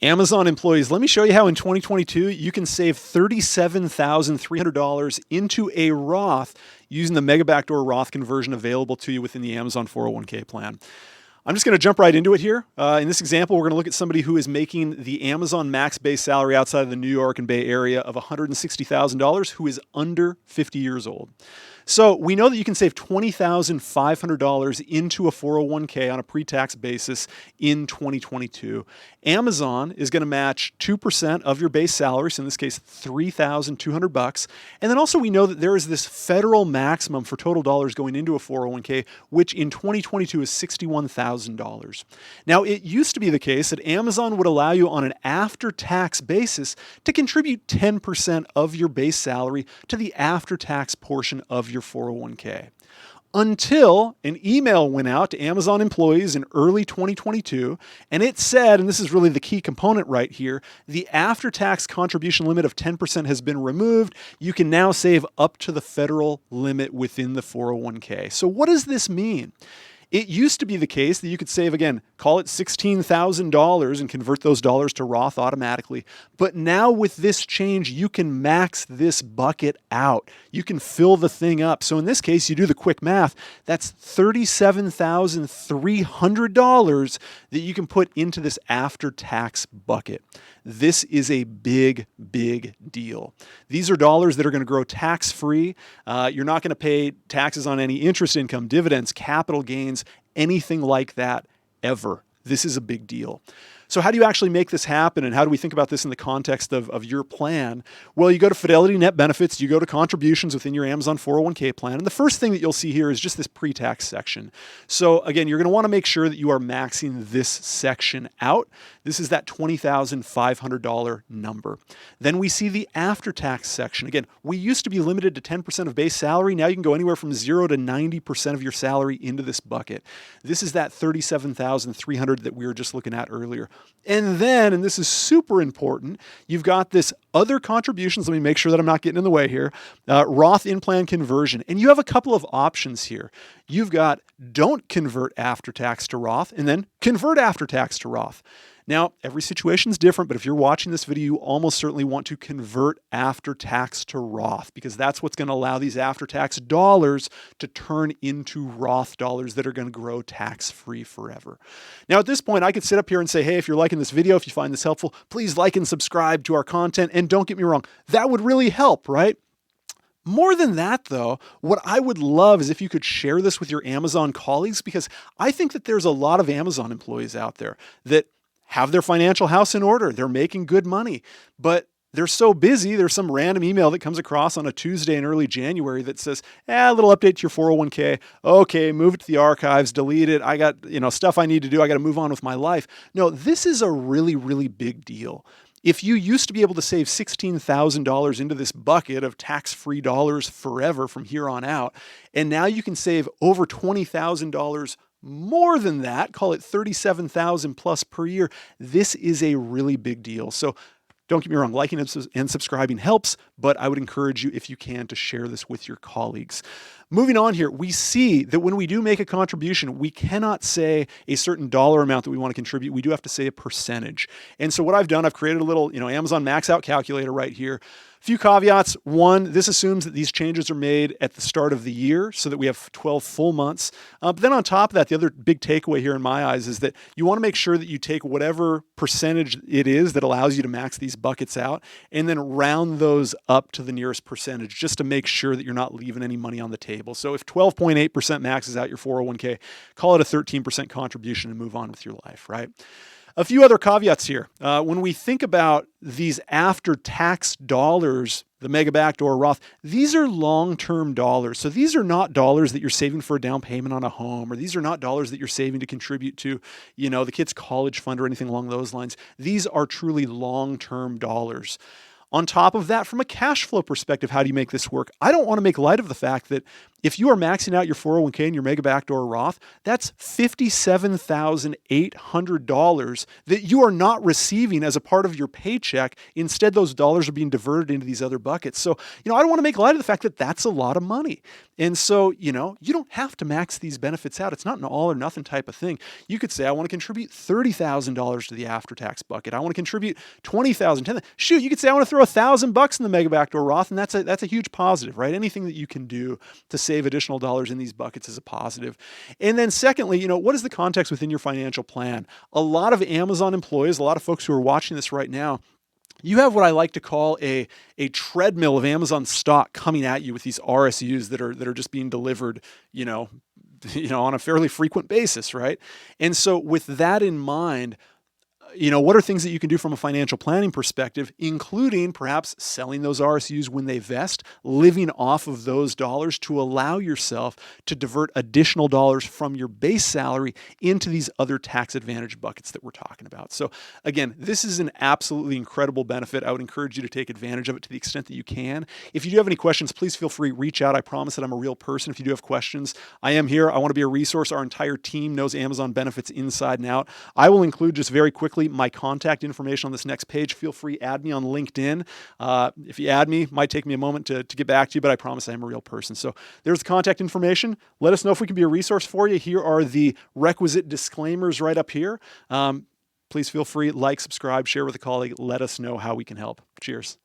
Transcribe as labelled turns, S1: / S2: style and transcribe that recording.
S1: Amazon employees, let me show you how in 2022 you can save $37,300 into a Roth using the Mega Backdoor Roth conversion available to you within the Amazon 401k plan. I'm just going to jump right into it here. In this example, we're going to look at somebody who is making the Amazon max base salary outside of the New York and Bay Area of $160,000, who is under 50 years old. So we know that you can save $20,500 into a 401k on a pre-tax basis in 2022. Amazon is going to match 2% of your base salary, so in this case, $3,200. And then also we know that there is this federal maximum for total dollars going into a 401k, which in 2022 is $61,000. Now, it used to be the case that Amazon would allow you on an after-tax basis to contribute 10% of your base salary to the after-tax portion of your 401k. Until an email went out to Amazon employees in early 2022, and it said, and this is really the key component right here, the after-tax contribution limit of 10% has been removed. You can now save up to the federal limit within the 401k. So what does this mean? It used to be the case that you could save, again, call it $16,000 and convert those dollars to Roth automatically. But now with this change, you can max this bucket out. You can fill the thing up. So in this case, you do the quick math. That's $37,300 that you can put into this after-tax bucket. This is a big, big deal. These are dollars that are going to grow tax-free. You're not going to pay taxes on any interest income, dividends, capital gains, anything like that ever. This is a big deal. So how do you actually make this happen, and how do we think about this in the context of your plan? Well, you go to Fidelity Net Benefits, you go to contributions within your Amazon 401k plan, and the first thing that you'll see here is just this pre-tax section. So again, you're going to want to make sure that you are maxing this section out. This is that $20,500 number. Then we see the after-tax section. Again, we used to be limited to 10% of base salary. Now you can go anywhere from 0 to 90% of your salary into this bucket. This is that $37,300 that we were just looking at earlier. And then, and this is super important, you've got this other contributions. Let me make sure that I'm not getting in the way here. Roth in-plan conversion. And you have a couple of options here. You've got don't convert after tax to Roth, and then convert after tax to Roth. Now, every situation is different, but if you're watching this video, you almost certainly want to convert after tax to Roth, because that's what's going to allow these after tax dollars to turn into Roth dollars that are going to grow tax-free forever. Now, at this point, I could sit up here and say, hey, if you're liking this video, if you find this helpful, please like and subscribe to our content. And don't get me wrong, that would really help, right? More than that, though, what I would love is if you could share this with your Amazon colleagues, because I think that there's a lot of Amazon employees out there that have their financial house in order. They're making good money, but they're so busy. There's some random email that comes across on a Tuesday in early January that says, a little update to your 401k. Okay, move it to the archives, delete it. I got, stuff I need to do. I got to move on with my life. No, this is a really, really big deal. If you used to be able to save $16,000 into this bucket of tax-free dollars forever from here on out, and now you can save over $20,000 more than that, call it $37,000 plus per year, this is a really big deal. So don't get me wrong, liking and subscribing helps, but I would encourage you, if you can, to share this with your colleagues. Moving on here, we see that when we do make a contribution, we cannot say a certain dollar amount that we want to contribute. We do have to say a percentage. And so what I've done, I've created a little, Amazon max out calculator right here. Few caveats. One, this assumes that these changes are made at the start of the year so that we have 12 full months. But then on top of that, the other big takeaway here in my eyes is that you want to make sure that you take whatever percentage it is that allows you to max these buckets out and then round those up to the nearest percentage just to make sure that you're not leaving any money on the table. So if 12.8% maxes out your 401k, call it a 13% contribution and move on with your life, right? A few other caveats here. When we think about these after-tax dollars, the Mega Backdoor Roth, these are long-term dollars. So these are not dollars that you're saving for a down payment on a home, or these are not dollars that you're saving to contribute to, the kid's college fund or anything along those lines. These are truly long-term dollars. On top of that, from a cash flow perspective, how do you make this work? I don't want to make light of the fact that if you are maxing out your 401k and your Mega Backdoor Roth, that's $57,800 that you are not receiving as a part of your paycheck. Instead, those dollars are being diverted into these other buckets. So, I don't want to make light of the fact that that's a lot of money. And so, you don't have to max these benefits out. It's not an all or nothing type of thing. You could say, I want to contribute $30,000 to the after-tax bucket. I want to contribute $20,000, $10,000. Shoot, you could say, I want to throw $1,000 in the Mega Backdoor Roth, and that's a huge positive, right? Anything that you can do to save additional dollars in these buckets is a positive. And then secondly, what is the context within your financial plan? A lot of Amazon employees, a lot of folks who are watching this right now, you have what I like to call a treadmill of Amazon stock coming at you with these RSUs that are just being delivered, on a fairly frequent basis, right? And so with that in mind, what are things that you can do from a financial planning perspective, including perhaps selling those RSUs when they vest, living off of those dollars to allow yourself to divert additional dollars from your base salary into these other tax advantage buckets that we're talking about. So again, this is an absolutely incredible benefit. I would encourage you to take advantage of it to the extent that you can. If you do have any questions, please feel free, reach out. I promise that I'm a real person. If you do have questions, I am here. I want to be a resource. Our entire team knows Amazon benefits inside and out. I will include just very quickly my contact information on this next page. Feel free, add me on LinkedIn. If you add me, might take me a moment to get back to you, but I promise I am a real person. So there's the contact information. Let us know if we can be a resource for you. Here are the requisite disclaimers right up here. Please feel free, like, subscribe, share with a colleague. Let us know how we can help. Cheers.